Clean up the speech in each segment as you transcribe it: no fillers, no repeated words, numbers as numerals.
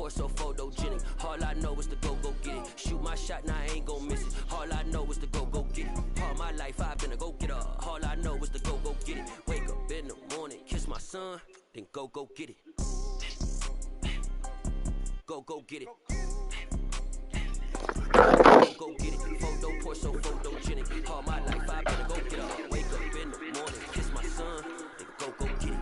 pour so photogenic. All I know is to go get it. Shoot my shot, now I ain't gon' miss it. All I know is to go get it. All my life I've been a go-getter. All I know is to go get it. Wake up in the morning, kiss my son, then go get it. Go get it. Go get it. Photo pour so photogenic. All my life I've been a go-getter. Wake up in the morning, kiss my son, then go get it.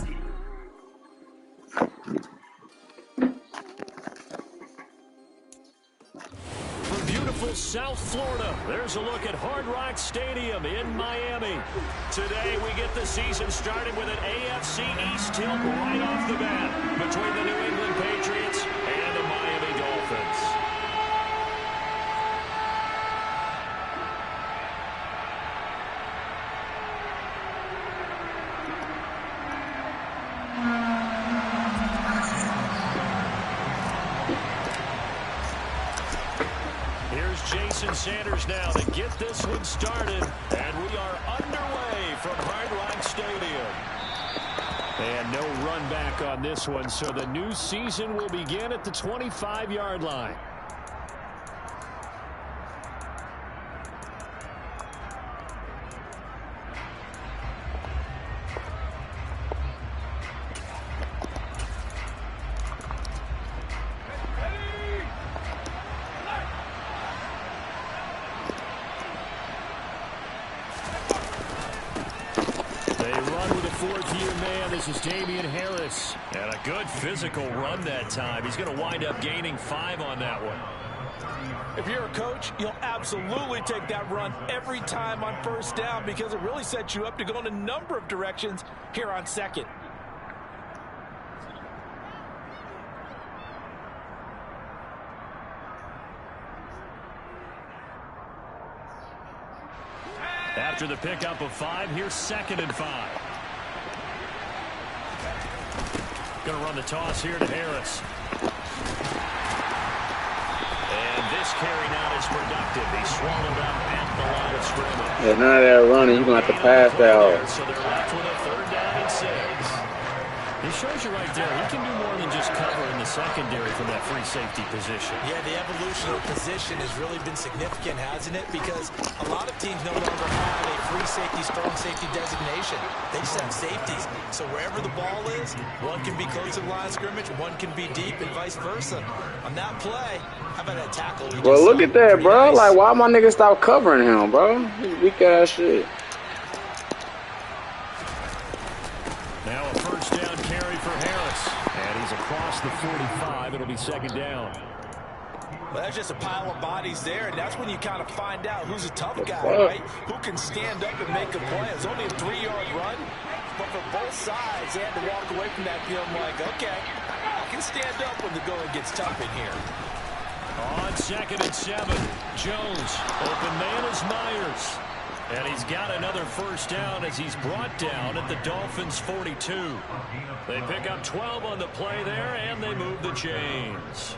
From beautiful South Florida, there's a look at Hard Rock Stadium in Miami. Today we get the season started with an AFC East tilt right off the bat between the New England Patriots and the Miami Dolphins. Jason Sanders now to get this one started, and we are underway from Hard Rock Stadium. And no run back on this one, so the new season will begin at the 25-yard line. This is Damian Harris. And a good physical run that time. He's going to wind up gaining 5 on that one. If you're a coach, you'll absolutely take that run every time on first down because it really sets you up to go in a number of directions here on second. After the pickup of 5, here's 2nd and 5. Going to run the toss here to Harris. And this carry not as productive. He swallowed up at the line of scrimmage. Yeah, none of that running. You're going to have to pass that off. So they're left with a 3rd down and 6. He shows you right there, he can do more than just cover in the secondary from that free safety position. Yeah, the evolution of position has really been significant, hasn't it? Because a lot of teams no longer have a free safety, strong safety designation. They just have safeties. So wherever the ball is, one can be close to the line of scrimmage, one can be deep, and vice versa. On that play, how about that tackle? Well, look at that, bro. Nice. Like, why my nigga stop covering him, bro? He's weak ass shit. Now a 1st down carry for Harris. And he's across the 45. It'll be 2nd down. Well, that's just a pile of bodies there, and that's when you kind of find out who's a tough guy, right? Who can stand up and make a play. It's only a 3-yard run, but for both sides, they had to walk away from that feeling like, okay, I can stand up when the going gets tough in here. On 2nd and 7, Jones. Open man is Myers. And he's got another 1st down as he's brought down at the Dolphins' 42. They pick up 12 on the play there, and they move the chains.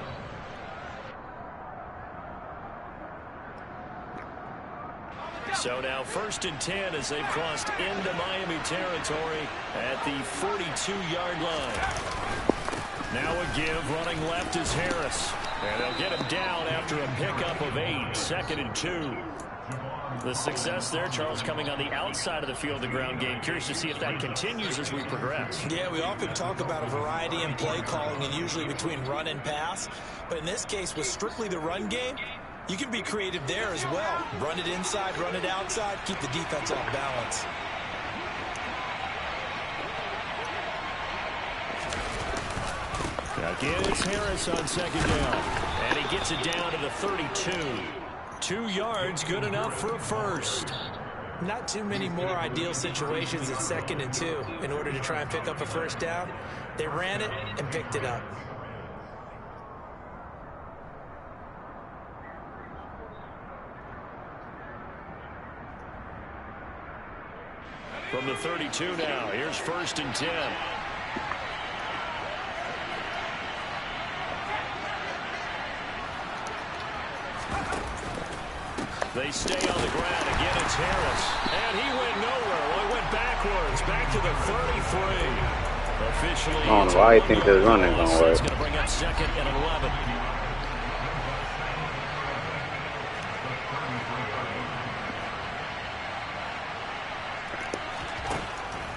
So now 1st and 10 as they've crossed into Miami territory at the 42-yard line. Now a give, running left is Harris. And they'll get him down after a pickup of 8, 2nd and 2. The success there, Charles, coming on the outside of the field, the ground game. Curious to see if that continues as we progress. Yeah, we often talk about a variety in play calling and usually between run and pass. But in this case, with strictly the run game, you can be creative there as well. Run it inside, run it outside, keep the defense off balance. Again, it's Harris on 2nd down. And he gets it down to the 32. 2 yards, good enough for a 1st. Not too many more ideal situations at 2nd and 2 in order to try and pick up a 1st down. They ran it and picked it up. From the 32 now, here's 1st and 10. They stay on the ground. Again, it's Harris. And he went nowhere. Well, he went backwards, back to the 33. Officially, I don't know why you think this run ain't gonna work. It's going to bring up 2nd and 11.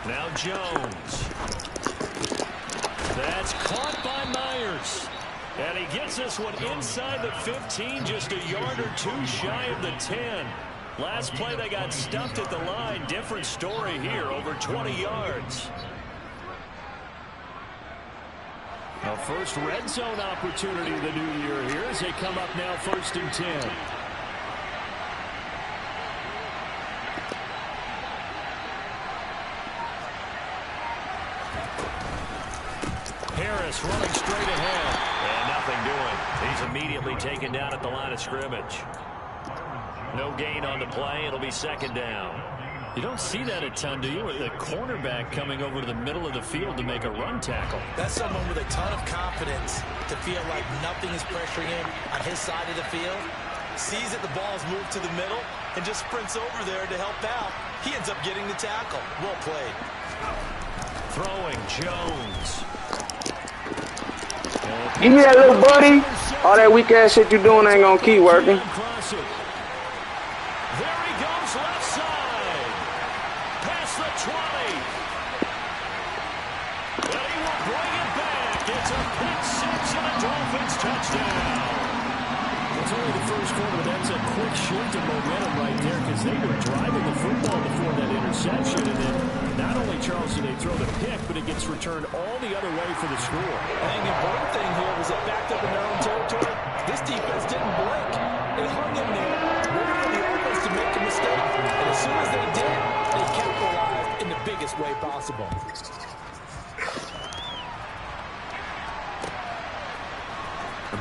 Now Jones. That's caught by Myers. And he gets this one inside the 15, just a yard or two shy of the 10. Last play, they got stuffed at the line. Different story here, over 20 yards. A first red zone opportunity of the new year here as they come up now 1st and 10. Harris running straight ahead. And nothing doing. He's immediately taken down at the line of scrimmage. No gain on the play. It'll be 2nd down. You don't see that a ton, do you? The cornerback coming over to the middle of the field to make a run tackle. That's someone with a ton of confidence to feel like nothing is pressuring him on his side of the field. Sees that the ball's moved to the middle and just sprints over there to help out. He ends up getting the tackle. Well played. Throwing Jones. Give me that little buddy. All that weak ass shit you doing ain't gonna keep working. There he goes left side. Past the 20. And he will bring it back. It's a pick six and a Dolphins touchdown. It's only the first quarter, but that's a quick shift of momentum right there because they were driving the football before that interception. And then not only, Charles, do they throw the pick, but it gets returned all the other way for the score. I think the important thing here was they backed up in their own territory. This defense didn't blink. They hung in there, waiting for the offense to make a mistake. And as soon as they did, they capitalized in the biggest way possible.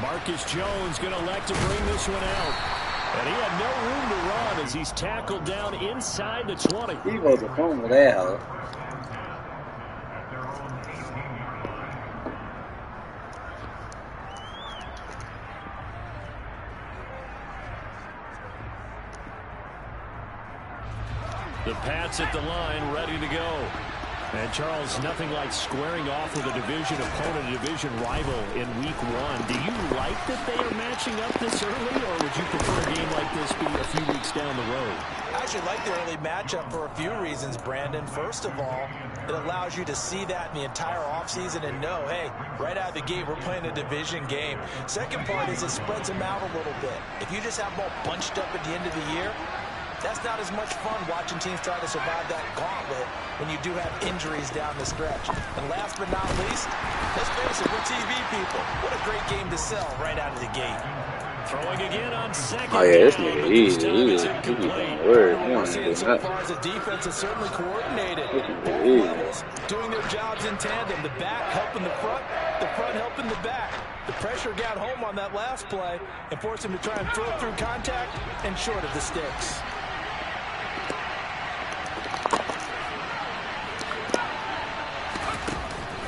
Marcus Jones going to elect to bring this one out. And he had no room to run as he's tackled down inside the 20. He was a phone with that, huh? The Pats at the line, ready to go. And, Charles, nothing like squaring off with a division opponent, a division rival in week 1. Do you like that they are matching up this early, or would you prefer a game like this being a few weeks down the road? I actually like the early matchup for a few reasons, Brandon. First of all, it allows you to see that in the entire offseason and know, hey, right out of the gate, we're playing a division game. Second part is it spreads them out a little bit. If you just have them all bunched up at the end of the year, that's not as much fun watching teams try to survive that gauntlet when you do have injuries down the stretch. And last but not least, let's face it, we're TV people. What a great game to sell right out of the gate. Throwing again on 2nd. Oh yeah, this nigga easy. He's on word. He We're don't seeing do so nothing. far as the defense is certainly coordinated. Both Easy. levels doing their jobs in tandem. The back helping the front helping the back. The pressure got home on that last play and forced him to try and throw through contact and short of the sticks.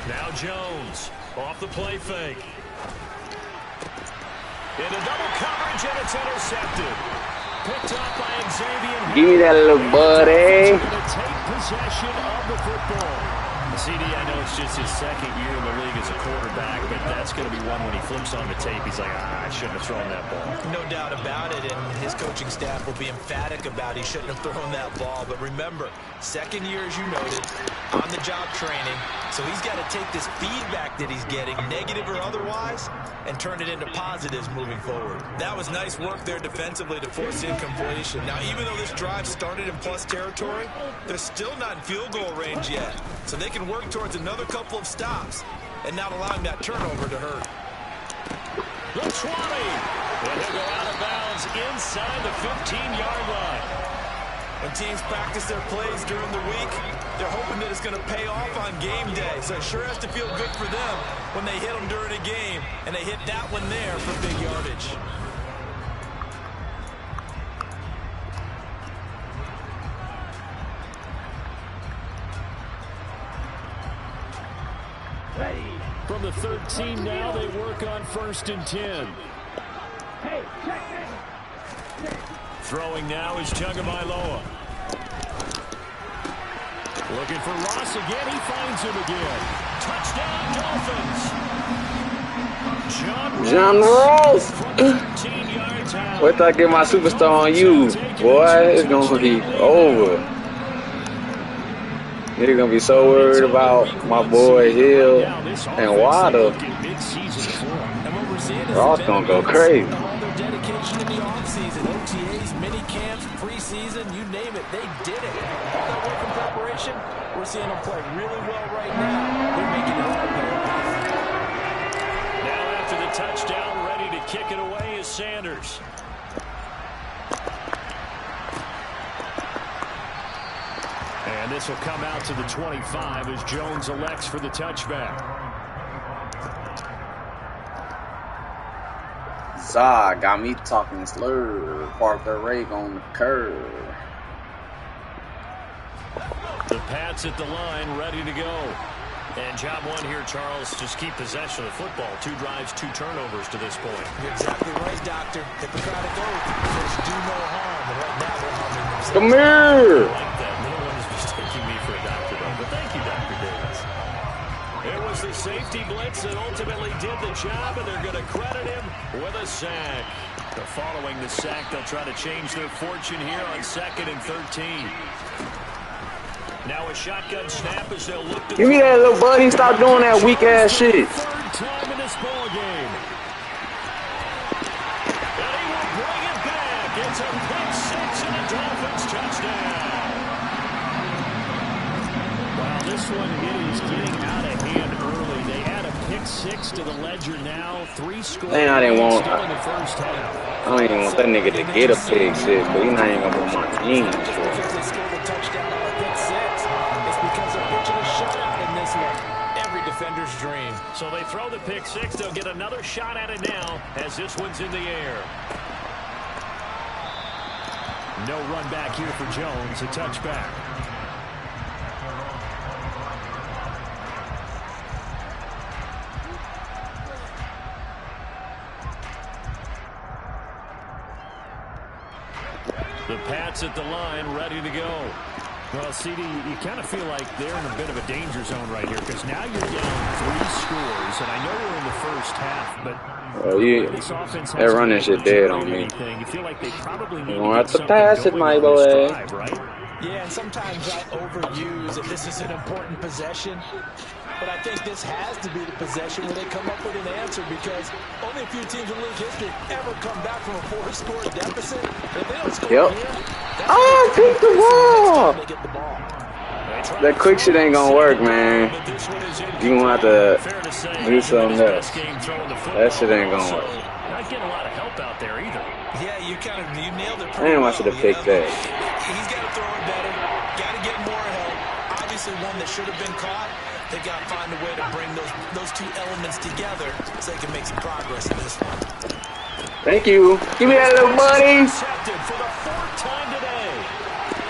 Now Jones off the play fake. Into double coverage, and it's intercepted. Picked up by Xavier. Give me that little buddy. Going to take possession of the football. CD, I know it's just his 2nd year in the league as a quarterback, but that's going to be one when he flips on the tape. He's like, I shouldn't have thrown that ball. No doubt about it, and his coaching staff will be emphatic about he shouldn't have thrown that ball. But remember, 2nd year, as you noted, on-the-job training. So he's got to take this feedback that he's getting, negative or otherwise, and turn it into positives moving forward. That was nice work there defensively to force the incompletion. Now, even though this drive started in plus territory, they're still not in field goal range yet. So they can work towards another couple of stops and not allowing that turnover to hurt. The 20. And he'll go out of bounds inside the 15-yard line. When teams practice their plays during the week, they're hoping that it's going to pay off on game day. So it sure has to feel good for them when they hit them during a game, and they hit that one there for big yardage. From the 13 now, they work on 1st and 10. Throwing now is Tagovailoa. Looking for Ross again. He finds him again. Touchdown, Dolphins. John Ross. Wait till I get my superstar on you, boy. It's gonna be over. You're gonna be so worried about my boy Hill and Waddle. Ross gonna go crazy. Their dedication in the offseason, OTAs, mini camps, preseason, you name it, they did it. All that work in preparation, we're seeing them play really well right now. They're making it all pay off. Now after the touchdown, ready to kick it away is Sanders. And this will come out to the 25 as Jones elects for the touchback. Zah got me talking slur. Park the rake on the curve. The Pats at the line, ready to go. And job one here, Charles, just keep possession of the football. 2 drives, 2 turnovers to this point. You're exactly right, Doctor. Hippocratic oath says do no harm. And right now they're harming themselves. Come here. I like that. No one is mistaking me for a doctor, though. But thank you, Dr. Davis. It was the safety blitz that ultimately did the job, and they're going to credit him with a sack. Following the sack, they'll try to change their fortune here on 2nd and 13. Now a shotgun snap as they'll look to... Give me that little buddy. Stop doing that weak ass shit. 3rd time in this ball game. And he will bring it back. It's a pick 6 and a Dolphins touchdown. Wow, this one is getting out of hand early. They add a pick 6 to the ledger now. 3 scores. Man, I didn't want. Still in the first half. I don't even want that nigga to get a pick 6, but he's not even gonna put my team. Defender's dream. So they throw the pick 6. They'll get another shot at it now as this one's in the air. No run back here for Jones. A touchback. The Pats at the line, ready to go. Well, CD, you kind of feel like they're in a bit of a danger zone right here because now you're down 3 scores, and I know we're in the first half, but this offense they're running shit dead on me. You feel like they probably need to have to pass it, my boy. Drive, right? Yeah, and sometimes I overuse that this is an important possession, but I think this has to be the possession where they come up with an answer because only a few teams in league history ever come back from a 4-score deficit. If they don't score here, oh, pick the ball! That quick shit ain't gonna work, man. You gonna have to do something else. That shit ain't gonna work. Not getting a lot of help out there either. Yeah, you nailed it. Damn, I should have picked that. He's got to throw it better. Got to get more help. Obviously, one that should have been caught. They got to find a way to bring those 2 elements together so they can make some progress in this one. Thank you. Give me that little buddy. For the 4th time today.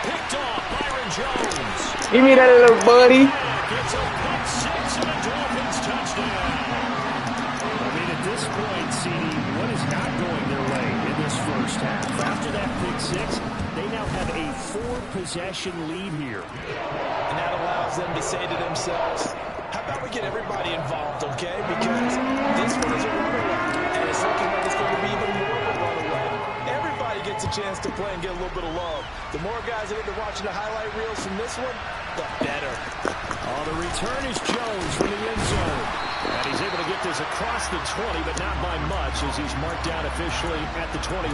Picked off Byron Jones. Give me that little buddy. Gets a pick 6 and a Dolphins touchdown. I mean, at this point, CD, what is not going their way in this first half? After that pick 6, they now have a 4-possession lead here. And that allows them to say to themselves, how about we get everybody involved, okay? Because this one is a runaway, and it's looking like it's going to be even more of a runaway. Everybody gets a chance to play and get a little bit of love. The more guys that end up watching the highlight reels from this one, the better. Oh, the return is Jones from the end zone. And he's able to get this across the 20, but not by much as he's marked down officially at the 21.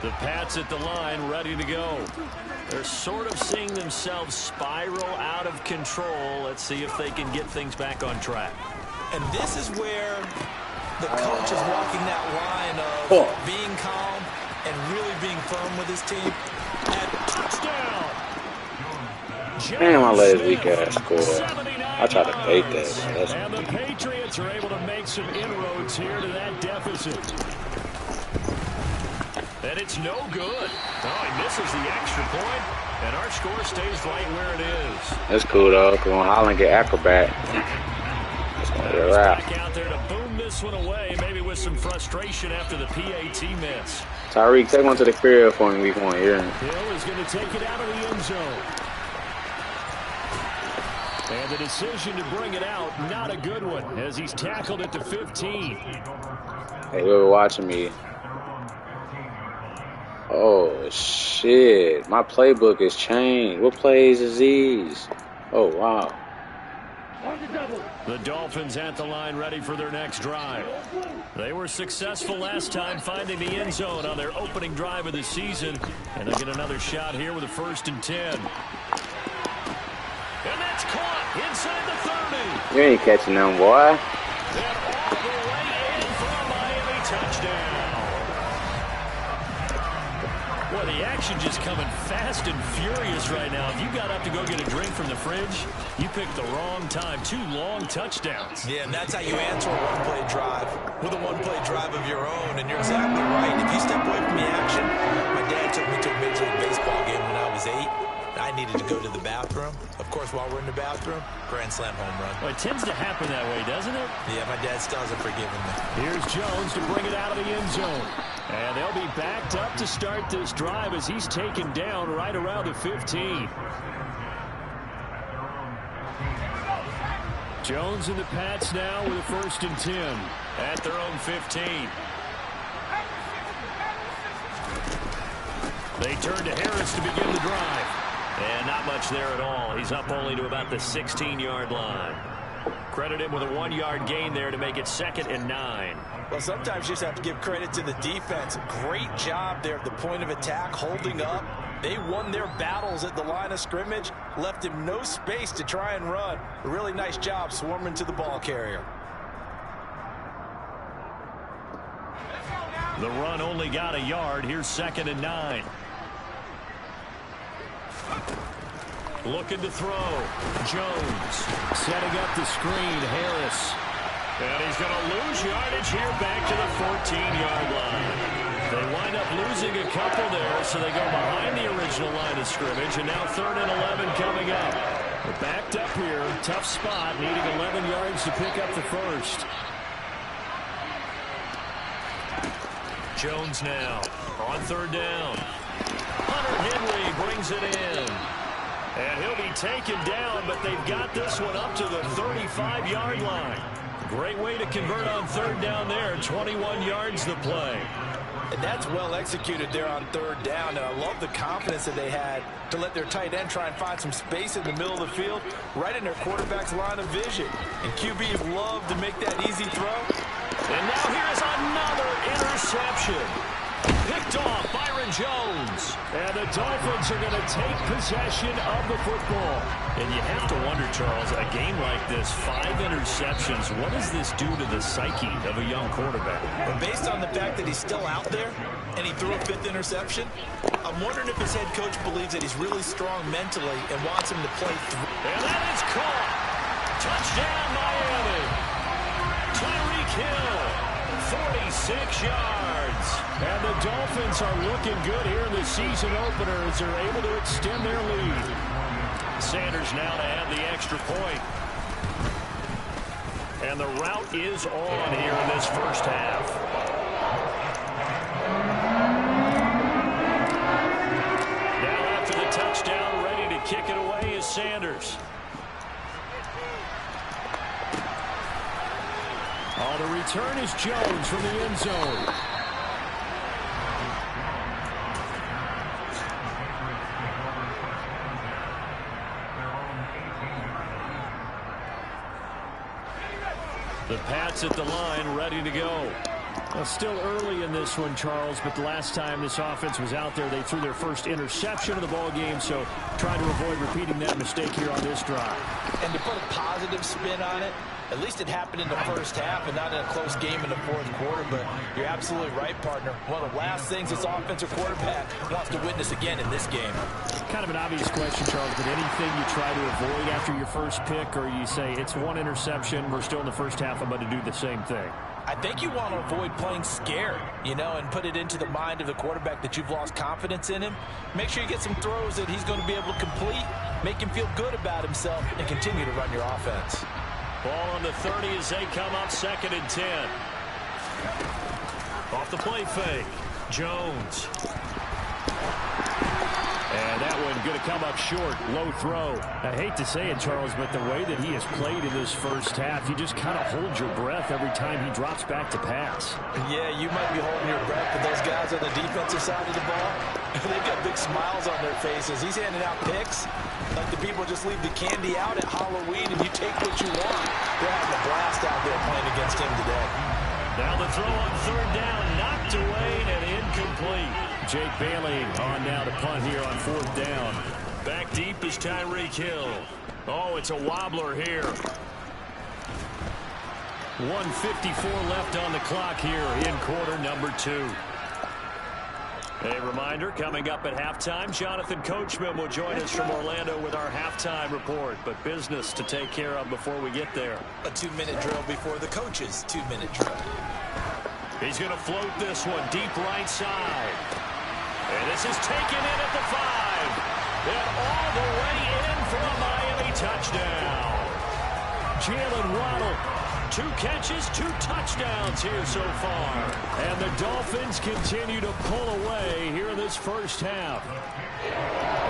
The Pats at the line, ready to go. They're sort of seeing themselves spiral out of control. Let's see if they can get things back on track. And this is where the coach is walking that line of being calm and really being firm with his team. And touchdown! Damn, I let his weak ass score. I tried to bait that. And the Patriots are able to make some inroads here to that deficit. And it's no good. Oh, he misses the extra point, and our score stays right where it is. That's cool, though. Come on, Holland get acrobat. It's going to be a wrap. out there to boom this one away, maybe with some frustration after the PAT miss. Tyreek, take one to the crib for me week 1 here. Hill is going to take it out of the end zone. And the decision to bring it out, not a good one, as he's tackled at the 15. Hey, whoever watching me. Oh, shit. My playbook has changed. What plays is these? Oh, wow. The Dolphins at the line ready for their next drive. They were successful last time finding the end zone on their opening drive of the season. And they get another shot here with a 1st and 10. And that's caught inside the 30. You ain't catching them, boy. And all the way in for a Miami touchdown. Boy, the action just coming fast and furious right now. If you got up to go get a drink from the fridge, you picked the wrong time. 2 long touchdowns. Yeah, and that's how you answer a one-play drive with a one-play drive of your own. And you're exactly right. If you step away from the action, my dad took me to a Major League Baseball game when I was 8. I needed to go to the bathroom. Of course, while we're in the bathroom, grand slam home run. Well, it tends to happen that way, doesn't it? Yeah, my dad still hasn't forgiven me. Here's Jones to bring it out of the end zone. And they'll be backed up to start this drive as he's taken down right around the 15. Jones and the Pats now with a 1st and 10 at their own 15. They turn to Harris to begin the drive. And not much there at all. He's up only to about the 16-yard line. Credit him with a 1-yard gain there to make it 2nd and 9. Well, sometimes you just have to give credit to the defense. Great job there at the point of attack, holding up. They won their battles at the line of scrimmage, left him no space to try and run. A really nice job swarming to the ball carrier. The run only got a yard. Here's 2nd and 9. Looking to throw. Jones setting up the screen. Harris. And he's going to lose yardage here back to the 14-yard line. They wind up losing a couple there, so they go behind the original line of scrimmage, and now 3rd and 11 coming up. They're backed up here. Tough spot, needing 11 yards to pick up the 1st. Jones now on 3rd down. Hunter Henry brings it in. And he'll be taken down, but they've got this one up to the 35-yard line. Great way to convert on 3rd down there. 21 yards the play. And that's well executed there on 3rd down. And I love the confidence that they had to let their tight end try and find some space in the middle of the field, right in their quarterback's line of vision. And QBs love to make that easy throw. And now here's another interception. Picked off Byron Jones. And the Dolphins are going to take possession of the football. And you have to wonder, Charles, a game like this, 5 interceptions, what does this do to the psyche of a young quarterback? But based on the fact that he's still out there and he threw a 5th interception, I'm wondering if his head coach believes that he's really strong mentally and wants him to play through. And that is caught. Touchdown, Miami. Tyreek Hill, 46 yards. And the Dolphins are looking good here in the season opener as they're able to extend their lead. Sanders now to add the extra point. And the route is on here in this 1st half. Now after the touchdown, ready to kick it away is Sanders. Oh, the return is Jones from the end zone. The Pats at the line, ready to go. Well, still early in this one, Charles, but the last time this offense was out there, they threw their 1st interception of the ball game, so try to avoid repeating that mistake here on this drive. And to put a positive spin on it, at least it happened in the 1st half and not in a close game in the 4th quarter, but you're absolutely right, partner. One of the last things this offensive quarterback wants to witness again in this game. Kind of an obvious question, Charles, but anything you try to avoid after your 1st pick, or you say it's 1 interception, we're still in the 1st half, I'm going to do the same thing? I think you want to avoid playing scared, you know, and put it into the mind of the quarterback that you've lost confidence in him. Make sure you get some throws that he's going to be able to complete, make him feel good about himself, and continue to run your offense. Ball on the 30 as they come up 2nd and 10. Off the play fake. Jones. And that one going to come up short. Low throw. I hate to say it, Charles, but the way that he has played in this first half, you just kind of hold your breath every time he drops back to pass. Yeah, you might be holding your breath, but those guys on the defensive side of the ball, they've got big smiles on their faces. He's handing out picks like the people just leave the candy out at Halloween and you take what you want. They're having a blast out there playing against him today. Now the throw on 3rd down, knocked away and incomplete. Jake Bailey on now to punt here on 4th down. Back deep is Tyreek Hill. Oh, it's a wobbler here. 1:54 left on the clock here in quarter number 2. A reminder, coming up at halftime, Jonathan Coachman will join us from Orlando with our halftime report. But business to take care of before we get there. A 2-minute drill before the coach's 2-minute drill. He's going to float this one deep right side. And this is taken in at the 5. And all the way in for a Miami touchdown. Jalen Waddle, 2 catches, 2 touchdowns here so far. And the Dolphins continue to pull away here in this first half.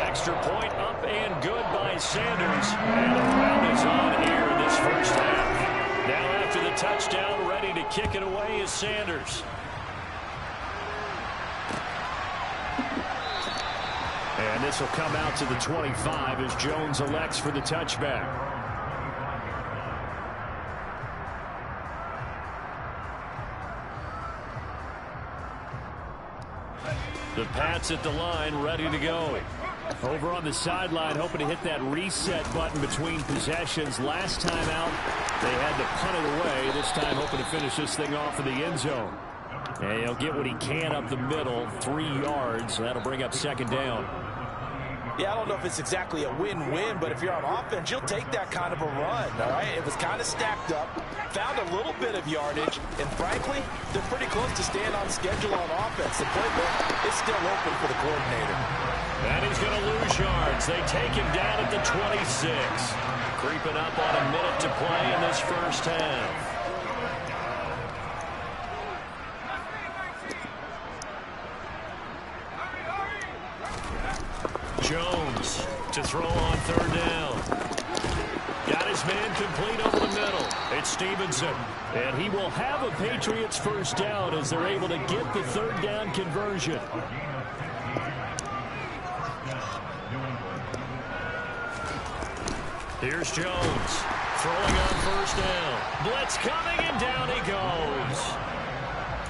Extra point up and good by Sanders. And a round is on here in this first half. Now after the touchdown, ready to kick it away is Sanders. And this will come out to the 25 as Jones elects for the touchback. The Pats at the line, ready to go. Over on the sideline, hoping to hit that reset button between possessions. Last time out, they had to punt it away. This time, hoping to finish this thing off in the end zone. And he'll get what he can up the middle, 3 yards. That'll bring up 2nd down. Yeah, I don't know if it's exactly a win-win, but if you're on offense, you'll take that kind of a run, all right? It was kind of stacked up, found a little bit of yardage, and frankly, they're pretty close to staying on schedule on offense. The playbook is still open for the coordinator. And he's going to lose yards. They take him down at the 26. Creeping up on a minute to play in this first half. Jones to throw on 3rd down. Got his man complete over the middle. It's Stevenson. And he will have a Patriots first down as they're able to get the 3rd down conversion. Here's Jones throwing on 1st down. Blitz coming and down he goes.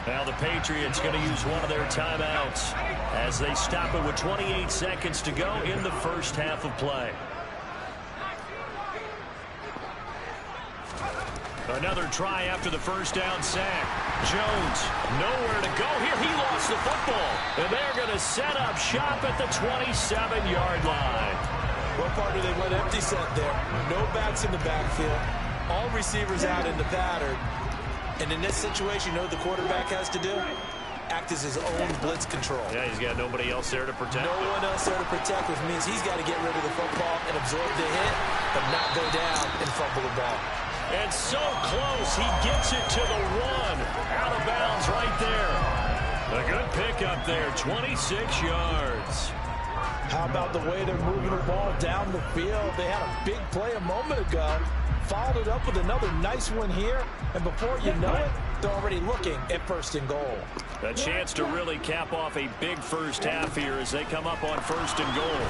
Now the Patriots going to use one of their timeouts as they stop it with 28 seconds to go in the first half of play. Another try after the 1st down sack. Jones nowhere to go here. He lost the football. And they're going to set up shop at the 27-yard line. What part do they went empty set there? No backs in the backfield. All receivers out in the pattern. And in this situation, you know what the quarterback has to do? Act as his own blitz control. Yeah, he's got nobody else there to protect. No one else there to protect, which means he's got to get rid of the football and absorb the hit, but not go down and fumble the ball. And so close, he gets it to the 1. Out of bounds right there. A good pickup there, 26 yards. How about the way they're moving the ball down the field? They had a big play a moment ago. Followed it up with another nice one here. And before you know it, they're already looking at 1st and goal. A chance to really cap off a big first half here as they come up on 1st and goal.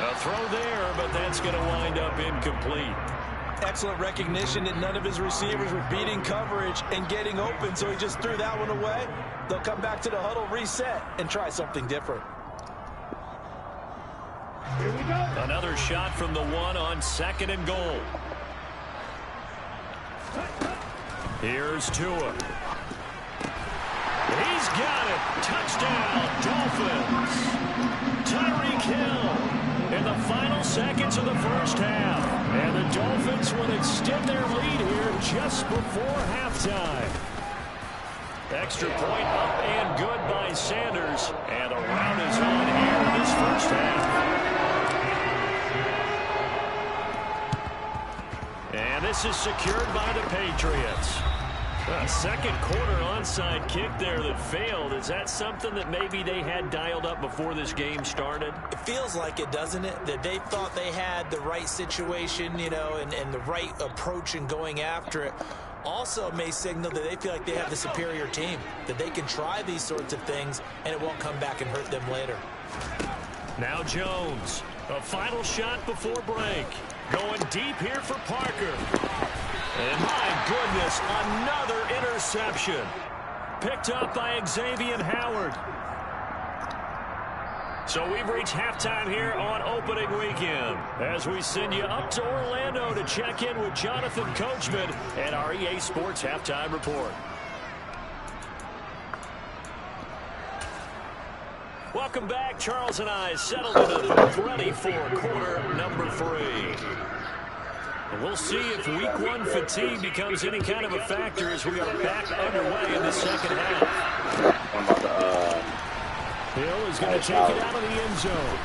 A throw there, but that's going to wind up incomplete. Excellent recognition that none of his receivers were beating coverage and getting open, so he just threw that one away. They'll come back to the huddle, reset, and try something different. Here we go. Another shot from the 1 on 2nd and goal. Here's Tua. He's got it. Touchdown, Dolphins. Tyreek Hill in the final seconds of the first half. And the Dolphins will extend their lead here just before halftime. Extra point up and good by Sanders. And the round is on here in this first half. And this is secured by the Patriots. A second quarter onside kick there that failed. Is that something that maybe they had dialed up before this game started? It feels like it, doesn't it? That they thought they had the right situation, you know, and the right approach in going after it. Also may signal that they feel like they have the superior team, that they can try these sorts of things and it won't come back and hurt them later. Now Jones, a final shot before break. Going deep here for Parker. And my goodness, another interception. Picked up by Xavier Howard. So we've reached halftime here on opening weekend as we send you up to Orlando to check in with Jonathan Coachman and our EA Sports Halftime Report. Welcome back. Charles and I settled in the booth ready for quarter number 3. And we'll see if week 1 fatigue becomes any kind of a factor as we are back underway in the second half. Hill is going to take it out of the end zone.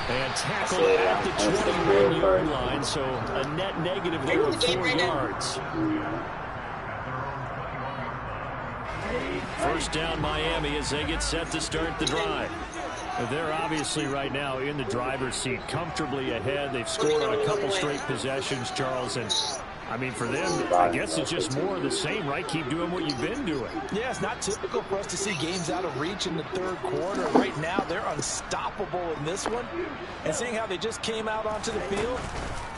And tackle at the 21-yard line, so a net negative there of 4 yards. First down Miami as they get set to start the drive. They're obviously right now in the driver's seat, comfortably ahead. They've scored on a couple straight possessions, Charles, and I mean, for them, I guess it's just more of the same, right? Keep doing what you've been doing. Yeah, it's not typical for us to see games out of reach in the third quarter. Right now, they're unstoppable in this one. And seeing how they just came out onto the field,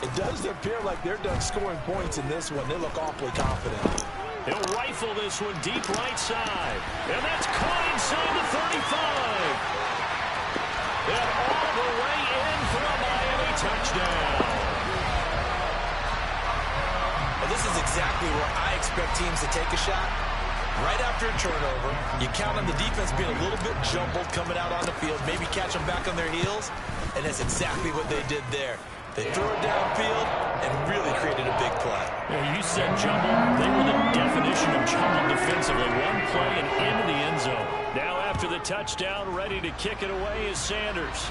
it does appear like they're done scoring points in this one. They look awfully confident. He'll rifle this one deep right side. And that's caught inside the 35. And all the way in for a Miami touchdown. Well, this is exactly where I expect teams to take a shot. Right after a turnover, you count on the defense being a little bit jumbled coming out on the field, maybe catch them back on their heels, and that's exactly what they did there. They threw it downfield and really created a big play. Yeah, you said jumbled. They were the definition of jumbled defensively. One play and into the end zone. Now after the touchdown, ready to kick it away is Sanders.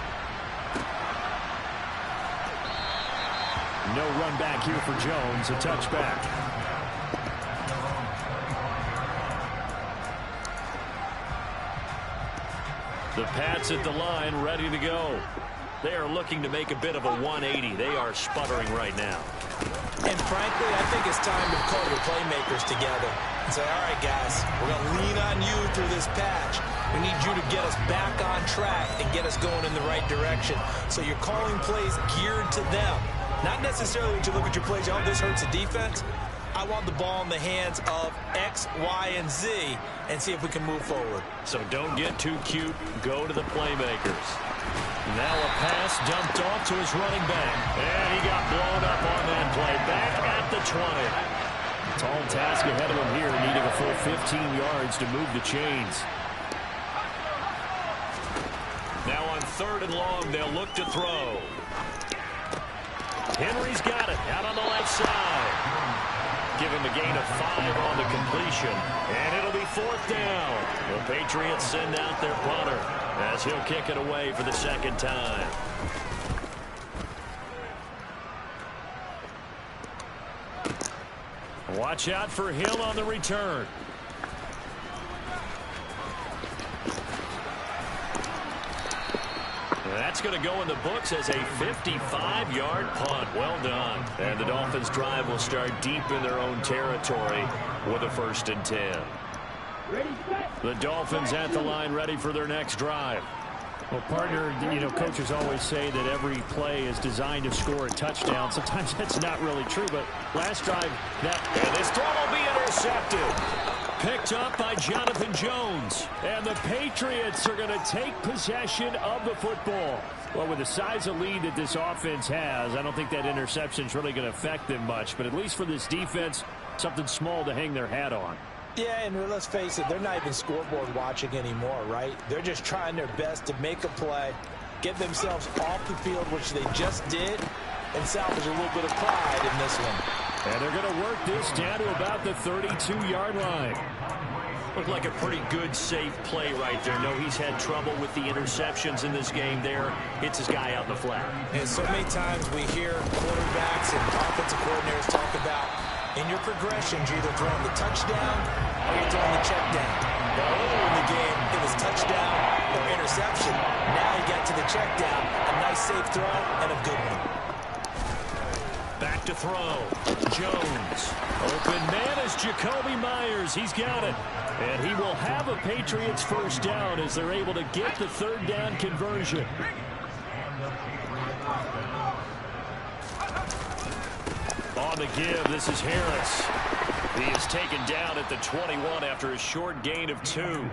No run back here for Jones, a touchback. The Pats at the line, ready to go. They are looking to make a bit of a 180. They are sputtering right now. And frankly, I think it's time to call your playmakers together and say, all right, guys, we're going to lean on you through this patch. We need you to get us back on track and get us going in the right direction. So you're calling plays geared to them. Not necessarily when you look at your plays, oh, this hurts the defense. I want the ball in the hands of X, Y, and Z and see if we can move forward. So don't get too cute. Go to the playmakers. Now a pass dumped off to his running back. And he got blown up on that play. Back at the 20. Tall task ahead of him here, needing a full 15 yards to move the chains. Now on 3rd and long, they'll look to throw. Henry's got it out on the left side. Give him a gain of 5 on the completion. And it'll be 4th down. The Patriots send out their punter as he'll kick it away for the second time. Watch out for Hill on the return. That's going to go in the books as a 55-yard punt. Well done. And the Dolphins' drive will start deep in their own territory with a 1st and 10. The Dolphins at the line ready for their next drive. Well, partner, you know, coaches always say that every play is designed to score a touchdown. Sometimes that's not really true, but last drive, and this throw will be intercepted. Picked up by Jonathan Jones. And the Patriots are going to take possession of the football. Well, with the size of lead that this offense has, I don't think that interception is really going to affect them much. But at least for this defense, something small to hang their hat on. Yeah, and let's face it, they're not even scoreboard watching anymore, right? They're just trying their best to make a play, get themselves off the field, which they just did, and salvage a little bit of pride in this one. And they're going to work this down to about the 32-yard line. Looked like a pretty good, safe play right there. No, he's had trouble with the interceptions in this game there. Hits his guy out in the flat. And so many times we hear quarterbacks and offensive coordinators talk about in your progressions, you're either throwing the touchdown or you're throwing the check down. But earlier in the game, it was touchdown or interception. Now he got to the check down. A nice safe throw and a good one. Back to throw. Jones. Open man is Jakobi Meyers. He's got it. And he will have a Patriots first down as they're able to get the third down conversion. On the give, this is Harris. He is taken down at the 21 after a short gain of 2.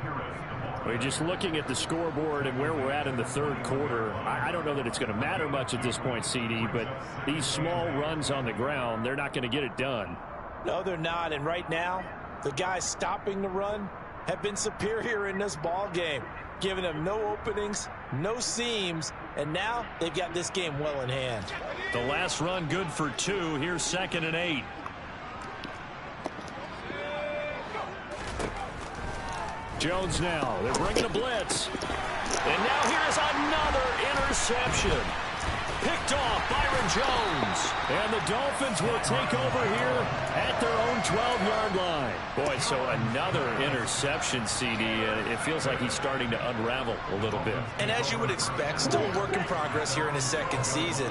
We're just looking at the scoreboard and where we're at in the third quarter. I don't know that it's going to matter much at this point, CD, but these small runs on the ground, they're not going to get it done. No, they're not. And right now, the guys stopping the run have been superior in this ball game, giving them no openings, no seams, and now they've got this game well in hand. The last run good for 2. Here's 2nd and 8. Jones now. They're bringing a blitz. And now here's another interception. Picked off Byron Jones. And the Dolphins will take over here at their own 12-yard line. Boy, so another interception, CD. It feels like he's starting to unravel a little bit. And as you would expect, still a work in progress here in his second season.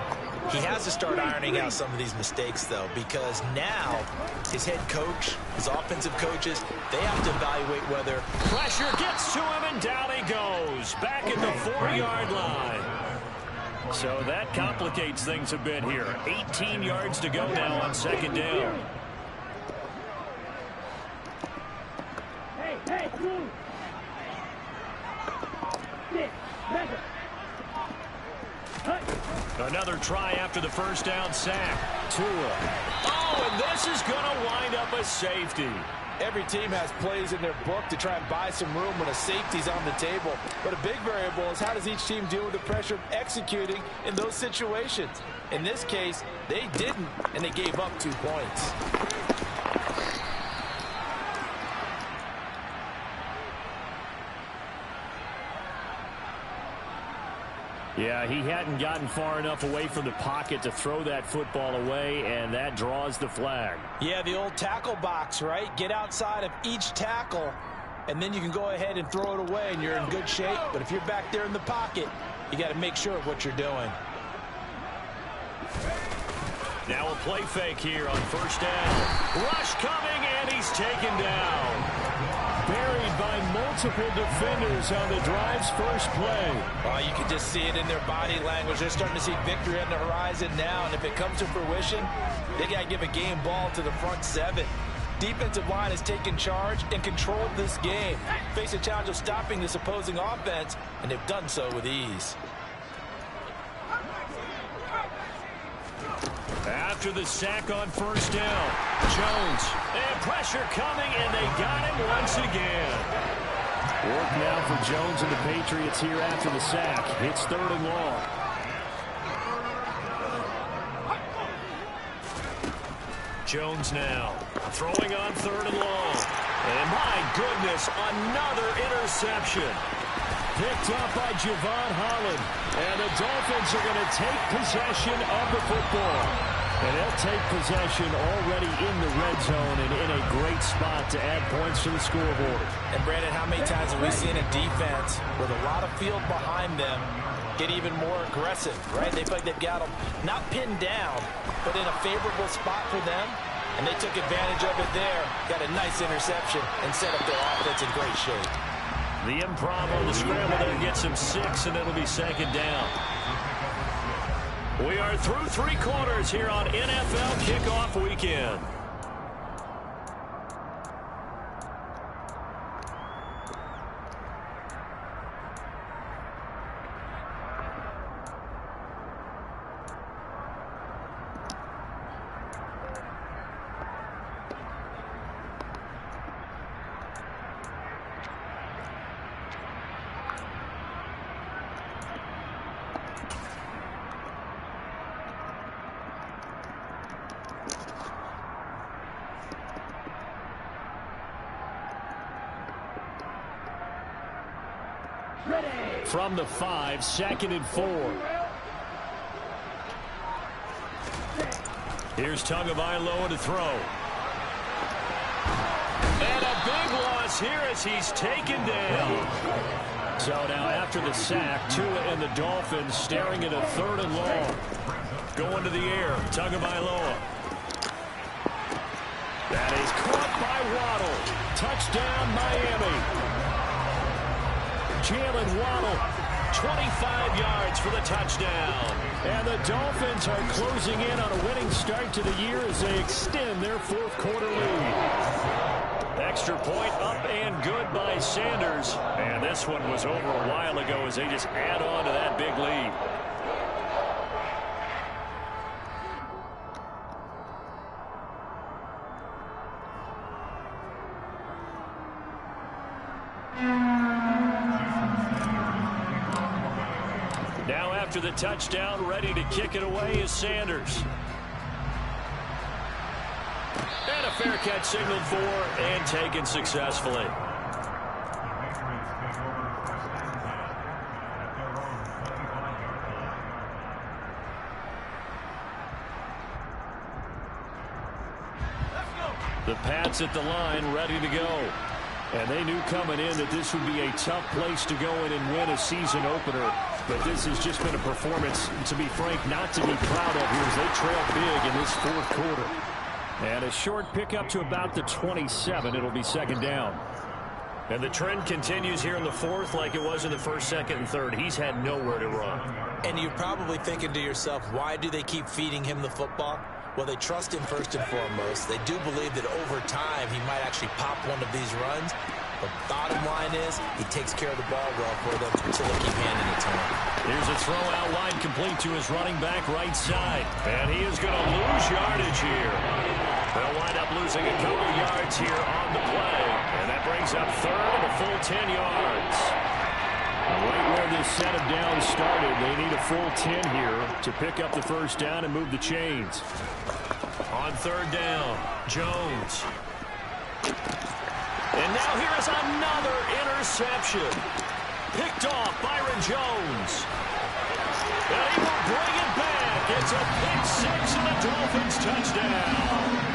He has to start ironing out some of these mistakes, though, because now his head coach, his offensive coaches, they have to evaluate whether pressure gets to him, and down he goes. Back at the 4-yard line. So that complicates things a bit here. 18 yards to go now on 2nd down. Another try after the first down sack. Tua. Oh, and this is going to wind up a safety. Every team has plays in their book to try and buy some room when a safety's on the table. But a big variable is how does each team deal with the pressure of executing in those situations. In this case, they didn't, and they gave up 2 points. Yeah, he hadn't gotten far enough away from the pocket to throw that football away, and that draws the flag. Yeah, the old tackle box, right? Get outside of each tackle, and then you can go ahead and throw it away, and you're in good shape. But if you're back there in the pocket, you got to make sure of what you're doing. Now a play fake here on first down. Rush coming, and he's taken down. Buried by multiple defenders on the drive's first play. You can just see it in their body language. They're starting to see victory on the horizon now, and if it comes to fruition, they got to give a game ball to the front 7. Defensive line has taken charge and controlled this game. Face a challenge of stopping this opposing offense, and they've done so with ease. After the sack on first down, Jones, and pressure coming, and they got him once again. Work now for Jones and the Patriots here after the sack. It's 3rd and long. Jones now throwing on 3rd and long. And my goodness, another interception. Picked up by Javon Holland. And the Dolphins are going to take possession of the football. And they'll take possession already in the red zone and in a great spot to add points to the scoreboard. And Brandon, how many times have we seen a defense with a lot of field behind them get even more aggressive, right? They feel like they've got them not pinned down, but in a favorable spot for them. And they took advantage of it there. Got a nice interception and set up their offense in great shape. The improv on the scramble there gets him 6, and it'll be 2nd down. We are through 3 quarters here on NFL Kickoff Weekend. From the 5, 2nd and 4. Here's Tagovailoa to throw. And a big loss here as he's taken down. So now after the sack, Tua and the Dolphins staring at a 3rd and long. Going to the air, Tagovailoa. That is caught by Waddle. Touchdown, Miami. Jalen Waddle, 25 yards for the touchdown. And the Dolphins are closing in on a winning start to the year as they extend their 4th quarter lead. Extra point up and good by Sanders. And this one was over a while ago as they just add on to that big lead. Now after the touchdown, ready to kick it away is Sanders. And a fair catch signaled for and taken successfully. The Pats at the line, ready to go. And they knew coming in that this would be a tough place to go in and win a season opener. But this has just been a performance, to be frank, not to be proud of here as they trail big in this 4th quarter. And a short pickup to about the 27. It'll be 2nd down. And the trend continues here in the 4th like it was in the 1st, 2nd, and 3rd. He's had nowhere to run. And you're probably thinking to yourself, why do they keep feeding him the football? Well, they trust him first and foremost. They do believe that over time he might actually pop one of these runs. But bottom line is he takes care of the ball well for them until they keep handing it to him. Here's a throw out wide complete to his running back right side. And he is going to lose yardage here. They'll wind up losing a couple yards here on the play. And that brings up 3rd and a full 10 yards. Right where this set of downs started, they need a full 10 here to pick up the 1st down and move the chains. On 3rd down, Jones. And now here is another interception. Picked off Byron Jones. And he will bring it back. It's a pick 6 and a Dolphins touchdown.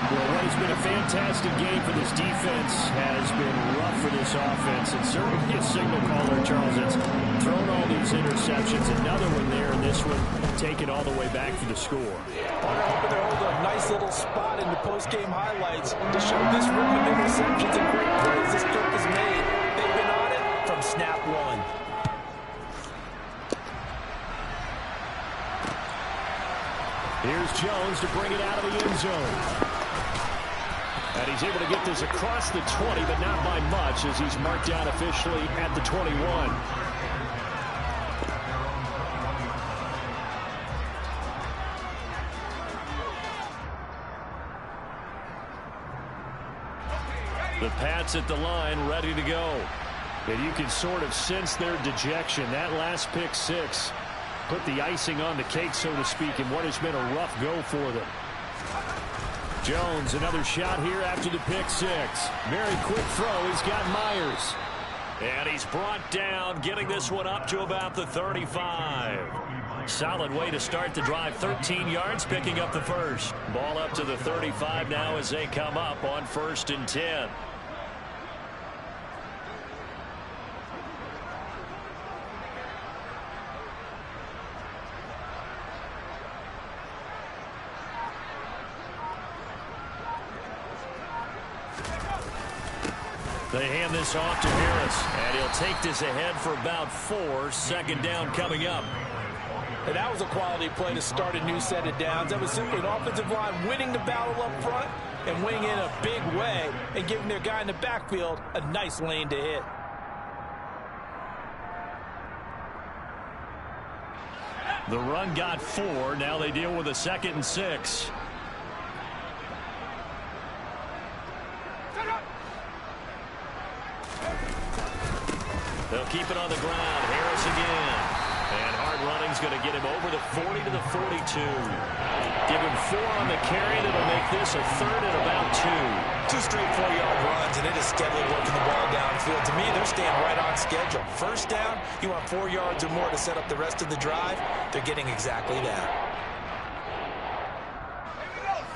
Well, what has been a fantastic game for this defense has been rough for this offense. And certainly a signal caller, Charles, that's thrown all these interceptions. Another one there, and this one taken all the way back for the score. I'm hoping they hold a nice little spot in the post-game highlights to show this run of interceptions and great plays this Cook has made. They've been on it from snap 1. Here's Jones to bring it out of the end zone. And he's able to get this across the 20, but not by much as he's marked down officially at the 21. The Pats at the line, ready to go. And you can sort of sense their dejection. That last pick 6 put the icing on the cake, so to speak, in what has been a rough go for them. Jones, another shot here after the pick 6. Very quick throw. He's got Myers. And he's brought down, getting this one up to about the 35. Solid way to start the drive. 13 yards, picking up the 1st. Ball up to the 35 now as they come up on 1st and 10. They hand this off to Harris, and he'll take this ahead for about 4. 2nd down coming up. And that was a quality play to start a new set of downs. That was simply an offensive line winning the battle up front and winning in a big way and giving their guy in the backfield a nice lane to hit. The run got 4. Now they deal with a 2nd and 6. They'll keep it on the ground. Harris again. And hard running's going to get him over the 40 to the 42. Give him 4 on the carry. That'll make this a 3rd and about 2. 2 straight 4-yard runs, and it is steadily working the ball downfield. To me, they're staying right on schedule. First down, you want 4 yards or more to set up the rest of the drive. They're getting exactly that.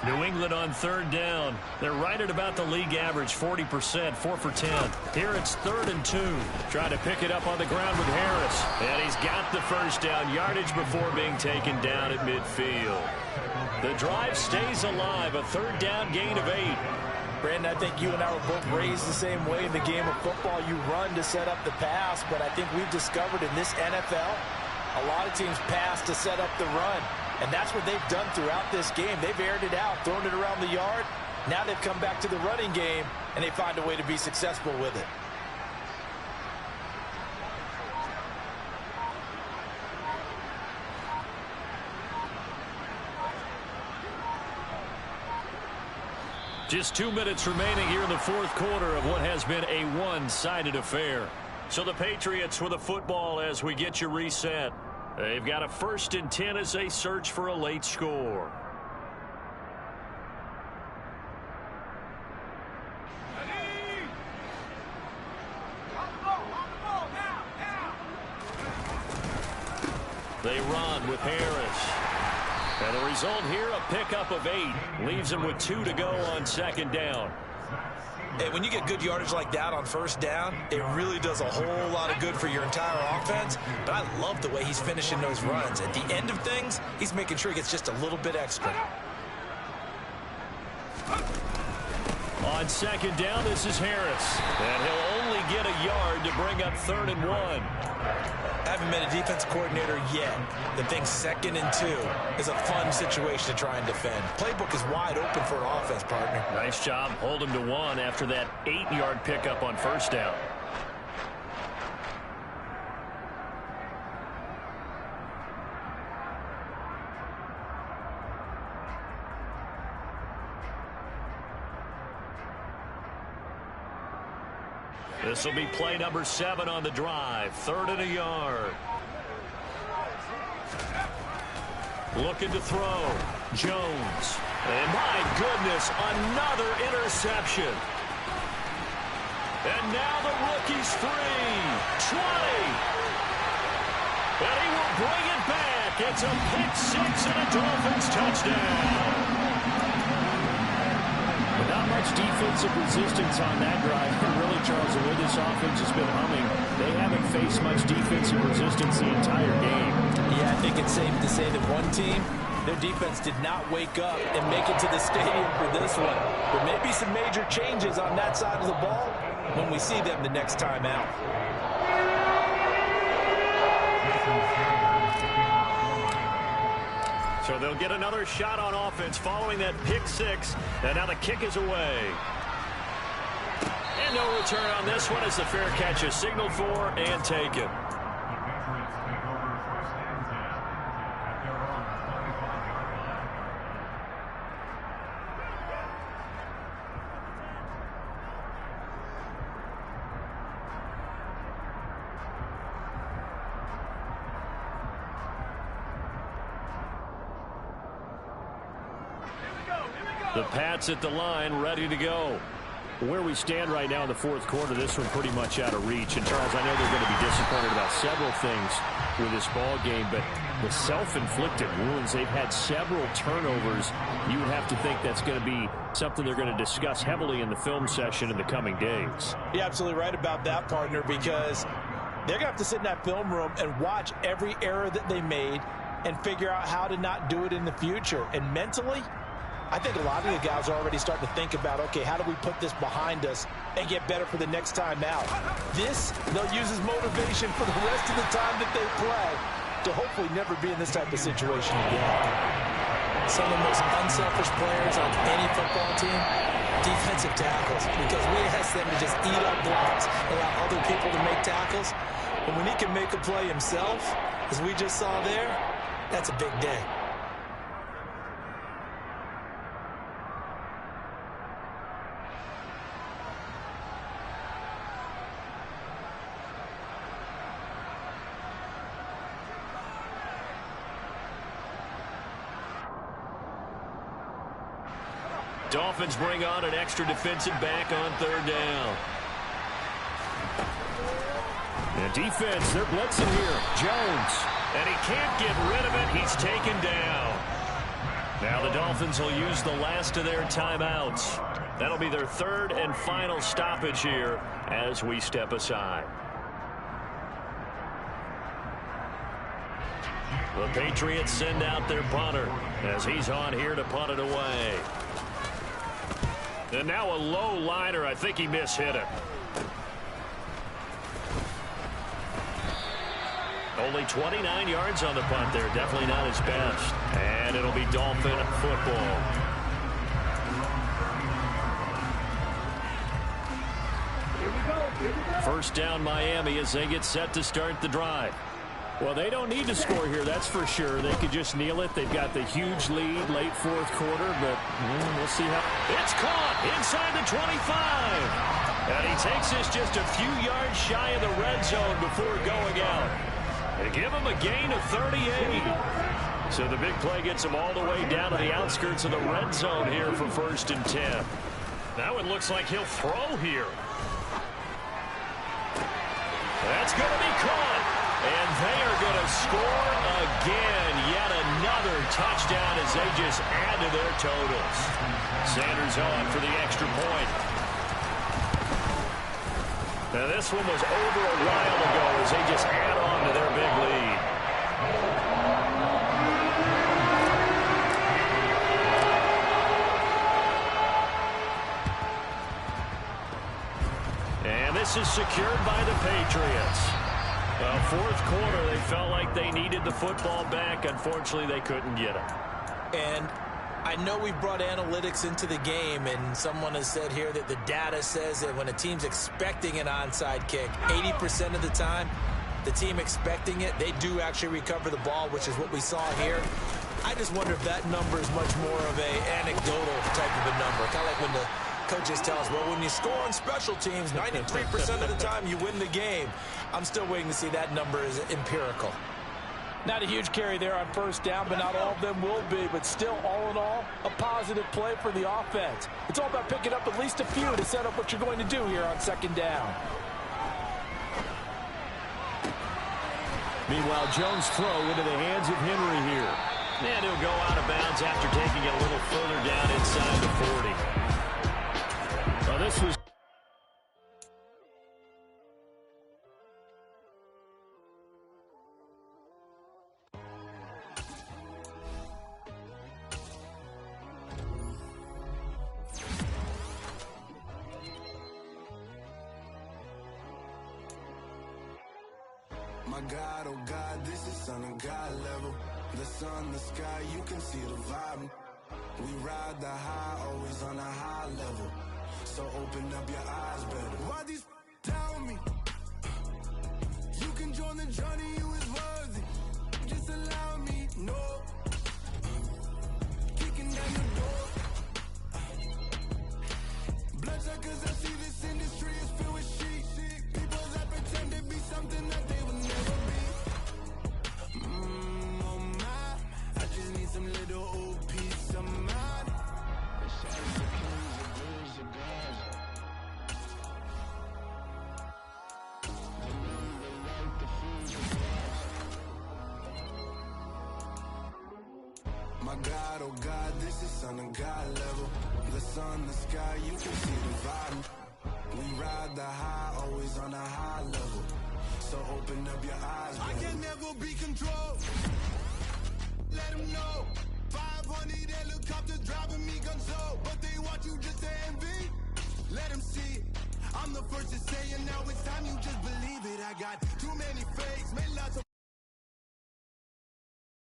New England on 3rd down. They're right at about the league average, 40%, 4 for 10. Here it's 3rd and 2. Trying to pick it up on the ground with Harris. And he's got the first down, yardage before being taken down at midfield. The drive stays alive, a 3rd down gain of 8. Brandon, I think you and I were both raised the same way in the game of football. You run to set up the pass, but I think we've discovered in this NFL, a lot of teams pass to set up the run. And that's what they've done throughout this game. They've aired it out, thrown it around the yard. Now they've come back to the running game, and they find a way to be successful with it. Just 2 minutes remaining here in the 4th quarter of what has been a one-sided affair. So the Patriots with the football as we get you reset. They've got a 1st and 10 as they search for a late score. They run with Harris. And the result here, a pickup of 8. Leaves them with 2 to go on 2nd down. Hey, when you get good yardage like that on 1st down, it really does a whole lot of good for your entire offense. But I love the way he's finishing those runs. At the end of things, he's making sure he gets just a little bit extra. On 2nd down, this is Harris. And he'll only get a yard to bring up 3rd and 1. I haven't been a defense coordinator yet. The thing 2nd and 2 is a fun situation to try and defend. Playbook is wide open for an offense, partner. Nice job. Hold him to 1 after that 8-yard pickup on 1st down. This will be play number 7 on the drive. 3rd and a yard. Looking to throw. Jones. And my goodness, another interception. And now the rookie's free. 20. And he will bring it back. It's a pick-6 and a Dolphins touchdown. Not much defensive resistance on that drive. Really, Charles, the way this offense has been humming, they haven't faced much defensive resistance the entire game. Yeah, I think it's safe to say that one team, their defense did not wake up and make it to the stadium for this one. There may be some major changes on that side of the ball when we see them the next time out. So they'll get another shot on offense following that pick-6. And now the kick is away. And no return on this one as the fair catch is signaled for and taken. The Pats at the line, ready to go. Where we stand right now in the 4th quarter, this one pretty much out of reach. And, Charles, I know they're going to be disappointed about several things with this ball game, but the self-inflicted wounds, they've had several turnovers. You would have to think that's going to be something they're going to discuss heavily in the film session in the coming days. You're absolutely right about that, partner, because they're going to have to sit in that film room and watch every error that they made and figure out how to not do it in the future. And mentally, I think a lot of the guys are already starting to think about, okay, how do we put this behind us and get better for the next time out? This, they'll use as motivation for the rest of the time that they play to hopefully never be in this type of situation again. Some of the most unselfish players on any football team, defensive tackles, because we ask them to just eat up blocks, allow other people to make tackles. But when he can make a play himself, as we just saw there, that's a big day. Dolphins bring on an extra defensive back on 3rd down. And defense, they're blitzing here. Jones. And he can't get rid of it. He's taken down. Now the Dolphins will use the last of their timeouts. That'll be their 3rd and final stoppage here as we step aside. The Patriots send out their punter as he's on here to punt it away. And now a low liner. I think he mishit it. Only 29 yards on the punt there. Definitely not his best. And it'll be Dolphin football. First down Miami as they get set to start the drive. Well, they don't need to score here, that's for sure. They could just kneel it. They've got the huge lead late 4th quarter, but we'll see how. It's caught inside the 25. And he takes this just a few yards shy of the red zone before going out. They give him a gain of 38. So the big play gets him all the way down to the outskirts of the red zone here for 1st and 10. Now it looks like he'll throw here. That's going to be caught. And they are going to score again. Yet another touchdown as they just add to their totals. Sanders on for the extra point. Now this one was over a while ago as they just add on to their big lead. And this is secured by the Patriots. 4th quarter, they felt like they needed the football back. Unfortunately, they couldn't get it. And I know we brought analytics into the game, and someone has said here that the data says that when a team's expecting an onside kick, 80% of the time, the team expecting it, they do actually recover the ball, which is what we saw here. I just wonder if that number is much more of a anecdotal type of a number. Kind of like when the coaches tell us, well, when you score on special teams, 93% of the time you win the game. I'm still waiting to see that number is empirical. Not a huge carry there on 1st down, but not all of them will be. But still, all in all, a positive play for the offense. It's all about picking up at least a few to set up what you're going to do here on 2nd down. Meanwhile, Jones' throw into the hands of Henry here. And he'll go out of bounds after taking it a little further down inside the 40. Well, this was... My God, oh God, this is Son of God level. The sun, the sky, you can see the vibe. We ride the high, always on a high level. So open up your eyes better. Why these tell me? You can join the journey, you is worthy. Just allow me, no. Kicking down the door. Bloodshot cause I see this industry is filled with sheep. People that pretend to be something that they will never be. Oh my, I just need some little old peace of mind. My God, oh God, this is Son of God level. The sun, the sky, you can see the vibe. We ride the high, always on a high level. So open up your eyes, baby. I can never be controlled. Let them know. 500 helicopters driving me gonzo. But they want you just to envy. Let them see it. I'm the first to say it, now it's time you just believe it. I got too many fakes, made lots of